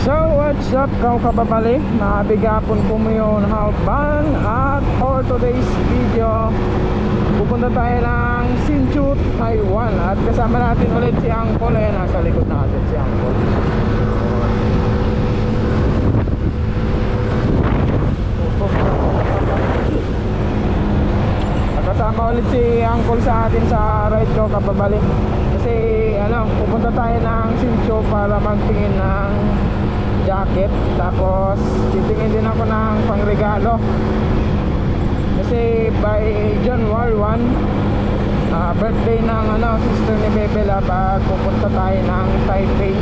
So what's up kaw kababali, nabigapon ko mo yun hawban. At for today's video, pupunta tayo ng Hsinchu, Taiwan. At kasama natin ulit si Uncle. Ayan, nasa likod natin si Uncle. Kasama ulit si Uncle sa atin sa ride ko kababali. Kasi pupunta tayo ng Hsinchu para magtingin ng jacket. Tapos titingin din ako ng pangregalo. Kasi by January 1, birthday ng sister ni Bebe Lab, at pupunta tayo ng Taipei.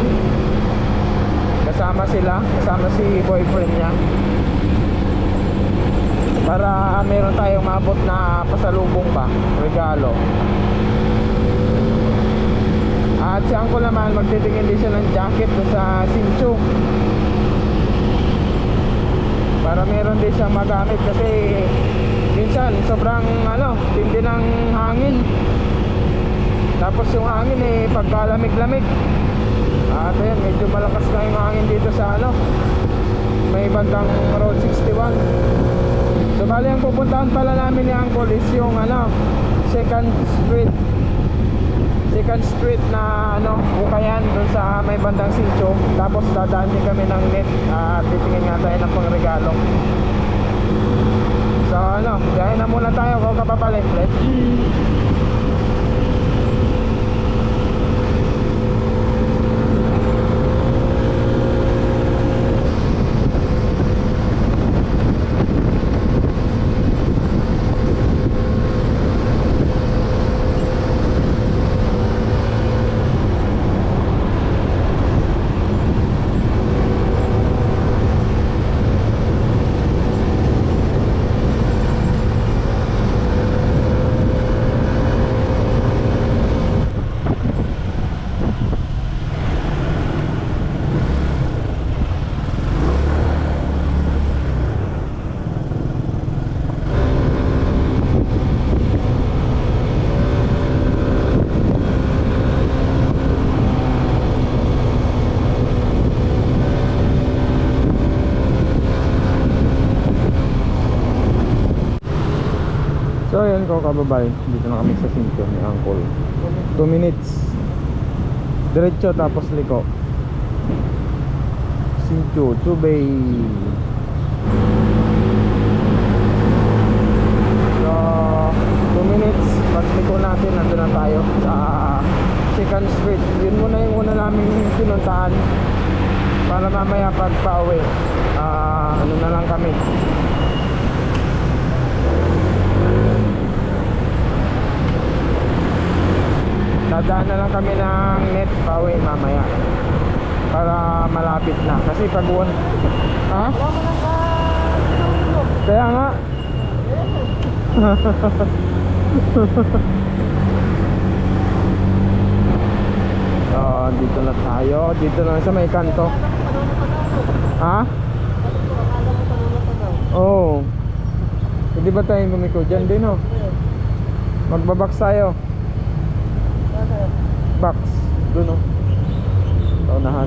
Kasama si boyfriend niya, para meron tayong maabot na pasalubong pa, regalo. At si Uncle naman, magtitingin din siya ng jacket sa Hsinchu, para meron din siyang magamit. Kasi minsan sobrang tindi ng hangin. Tapos yung hangin pagkalamig-lamig. At ayan, medyo malakas na yung hangin dito sa may bandang Road 61. So bali ang pupuntahan pala namin ni Uncle is yung Second Street na Bukayan, dun sa may bandang Hsinchu. Tapos dadaan din kami ng net at titingin nga tayo ng pangregalo. So gaya na muna tayo kung kapapalit. Let's So ayan ko kababay, dito na kami sa Hsinchu ni Uncle. 2 minutes diretso, tapos liko. Hsinchu, Chubei. So 2 minutes, pag liko natin, nandun na tayo sa Second Street. Yun muna yung una namin pinuntahan, para mamaya pag pauwi na lang kami. Dadaan na lang kami ng net pauwi mamaya, para malapit na. Kasi pag kaya nga dito na tayo, dito na sa may kanto. Hindi ba tayo gumiko dyan din magbabox tayo. Box doon paunahan.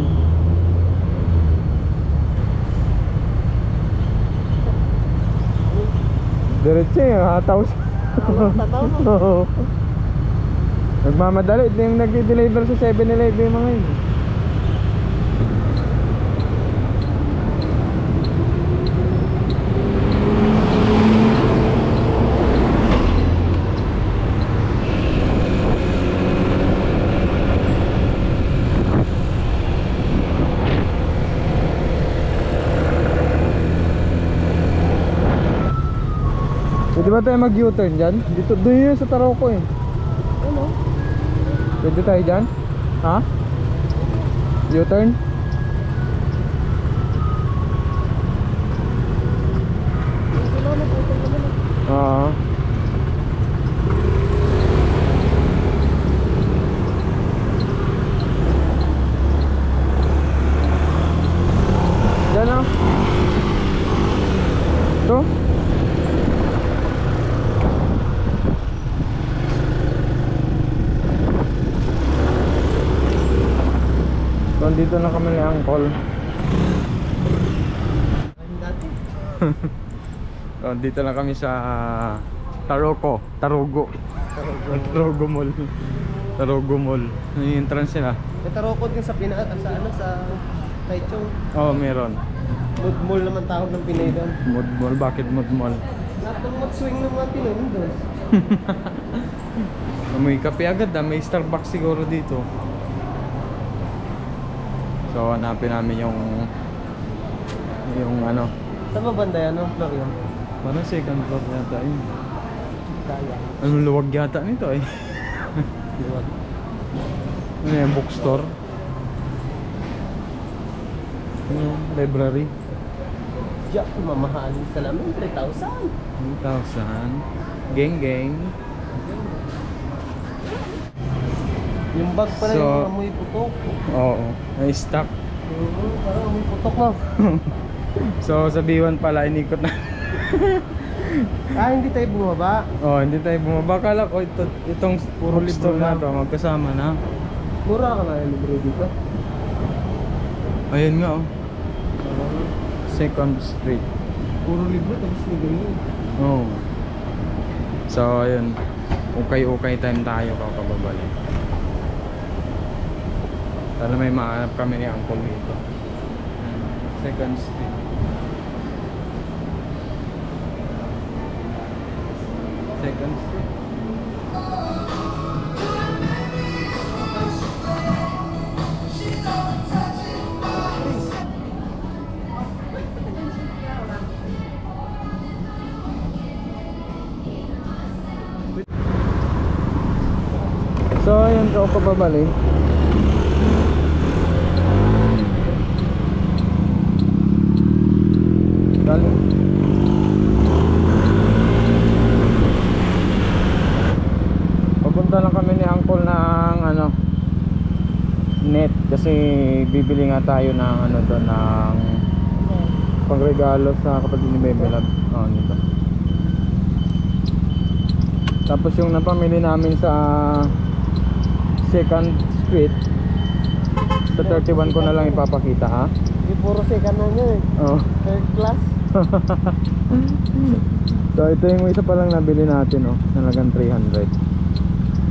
Diretso yung hataw siya. Nagmamadali yung nag-deliver sa 7-Eleven mga yun. Pwede ba tayo mag-U-turn dyan? Dito, doon yun sa Taroko Pwede tayo dyan? U-turn? Dyan Ito? So So dito na kami ni Uncle. Dati. So dito na kami sa Tarugo Mall. Tarugo Mall. Yung entrance nila. May tarokod din sa sa Taichung. Oh, meron. Mood mall naman tawag ng Pinay doon. Mood Mall, bakit Mood Mall? Lahat ng mood swing ng mga Pinoy doon. May kape agad may Starbucks siguro dito. So hanapin namin yung ano. Saan ba banda yan? Anong floor yun? Parang second floor yata yun. Kaya. Anong luwag yata nito eh. Luwag. Ano yan, bookstore? Ano, library? Diyak, mamahalin sa lamin. 3,000. 1,000. Geng. Yung bag pala So, yung amoy putok. Oo, may stock. Parang amoy putok mo. So sa B1 pala inikot na. Hindi tayo bumaba. Oh, hindi tayo bumaba. Kala ko itong Puro bookstore libro na lang. to magkasama na. Mura ka na yung libre dito. Ayun nga oh. Second Street. Puro libre tapos libre. Oh. So ayun. Ukay time tayo kakababalik. Sana may mahanap kami ni Uncle dito. Second Street. Second Street. So ayun ko pababalik. Galing. Papunta lang kami ni Uncle ng ano net kasi bibili nga tayo ng ano doon ng pangregalo sa kapatid ni Bebe Love. Oh, nito. Tapos yung napamili namin sa Second Street sa 31 ko na lang ipapakita ha. Yung puro second na nyo eh. Oh. Third class. So ito yung isa pa lang nabili natin oh, nalagang 300.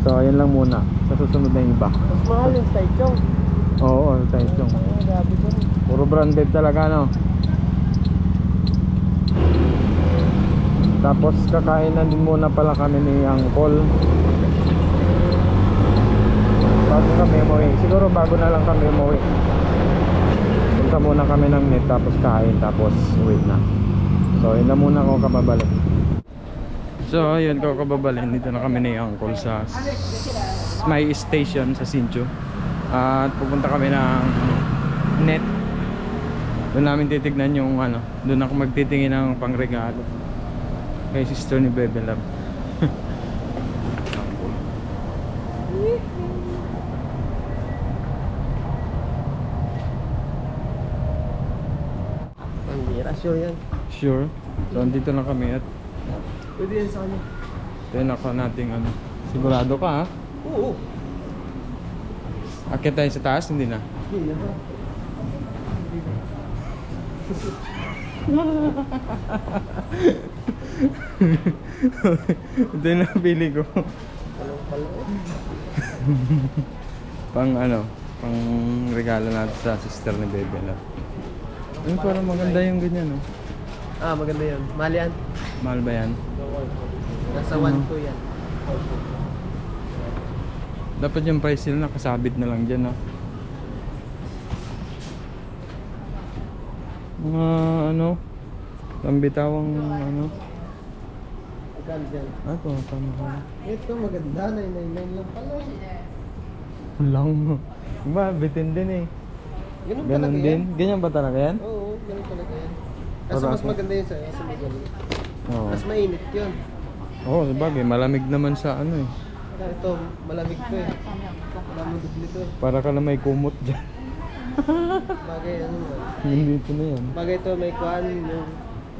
So ayun lang muna. Sa susunod na yung iba. Mas mahal yung Taichung. Oo, Taichung. Grabe dun. Puro branded talaga no. Tapos kakain na din muna pala kami ni Uncle. Bago kami umuwi. Siguro bago na lang kami umuwi. Punta muna kami ng net tapos kain tapos uwi na. So yun na muna ako kababalik. So yun ko kababalik. Dito na kami ni Uncle sa may station sa Sinchu. At pupunta kami ng net. Doon namin titignan yung ano. Doon ako magtitingin ng pangregalo kay sister ni Bebe Love. Ang bira, sure yan. Sure. So andito na kami at Pwede yan sa kanya. tinaka nating ano. Sigurado ka ha? Oo. Akit tayo sa taas, hindi na. Hindi na. Ito yung napili ko. Walang pala eh. Pang ano, pang regalo natin sa sister ni Bebe Love. Ay, parang maganda yung ganyan no? Maganda yun. Mahal yan. Mahal ba yan? Nasa 1-2 yan. Dapat yung price nila nakasabit na lang dyan no? Mga ano, pambitawang ano. Magkano dyan? Ito, tama ka. Ito maganda. 999 lang pala. Lang. Diba, bitin din eh. Ganun Ganun talaga din. yan. Ganyan ba talaga yan? Oo, ganun talaga yan. Kaso Para mas ako. maganda yun sa Miguel. Oo. Mas mainit yun. Oo, sabagay, malamig naman sa ano eh. Kaya ito, malamig to eh. Malamig dito eh. Para ka na may kumot dyan. Bagay ano man. Hindi ito na yan. Bagay ito may kuhan yung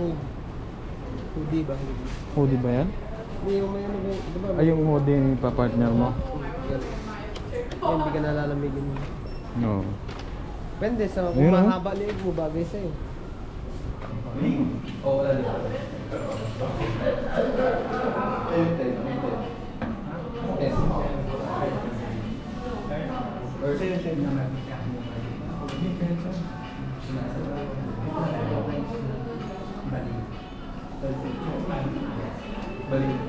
hood. Hoodie ba? Hoodie. Hoodie ba yan? Hindi yung may ano ba? Diba? Ay, yung hoodie yung ipapartner mo? Yan. Yan, hindi ka nalalamigin. No. Depende sa kung Ayun, oh. mahaba liig mo, bagay sa'yo. Oo, wala dito. Ayun, tayo. Yes. Or sa'yo naman. Balik.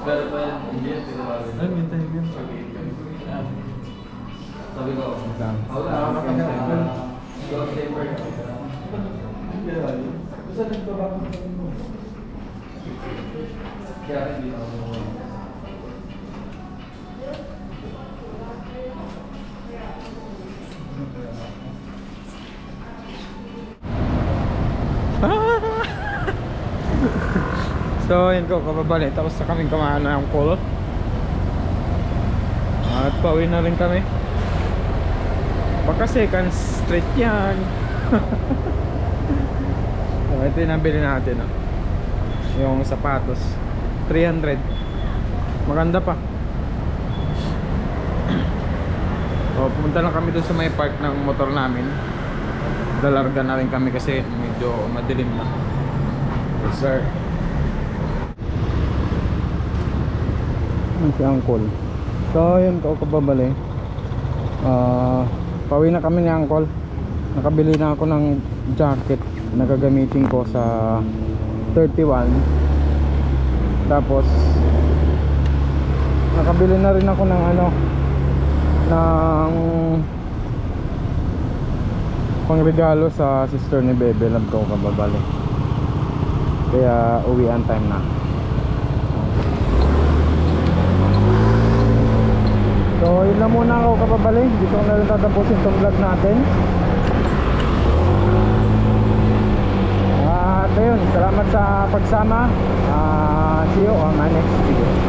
Pero pa yan, hindi yan pinawagin. Ay, minta yun. Sabi ko, ako na God saver. Basta nagbabago mo. Kaya hindi ako. So yun ko kababali, tapos na kaming kumain ng pool. At pauwi na rin kami. Baka second street yan. So ito yung nabili natin, oh. Yung sapatos 300. Maganda pa. So pumunta lang kami doon sa may park ng motor namin. Dalarga na rin kami kasi medyo madilim na. Yes sir. Si Uncle. So yun ko kababali. Pauwi na kami ni Uncle. Nakabili na ako ng jacket na gagamitin ko sa 31. Tapos nakabili na rin ako ng ano, ng pangregalo sa sister ni Bebe. Love ko kababali. Kaya uwian time na. So yun lang muna ako kapabali. Dito ko na rin tatapusin itong vlog natin. At ayun, salamat sa pagsama. See you on my next video.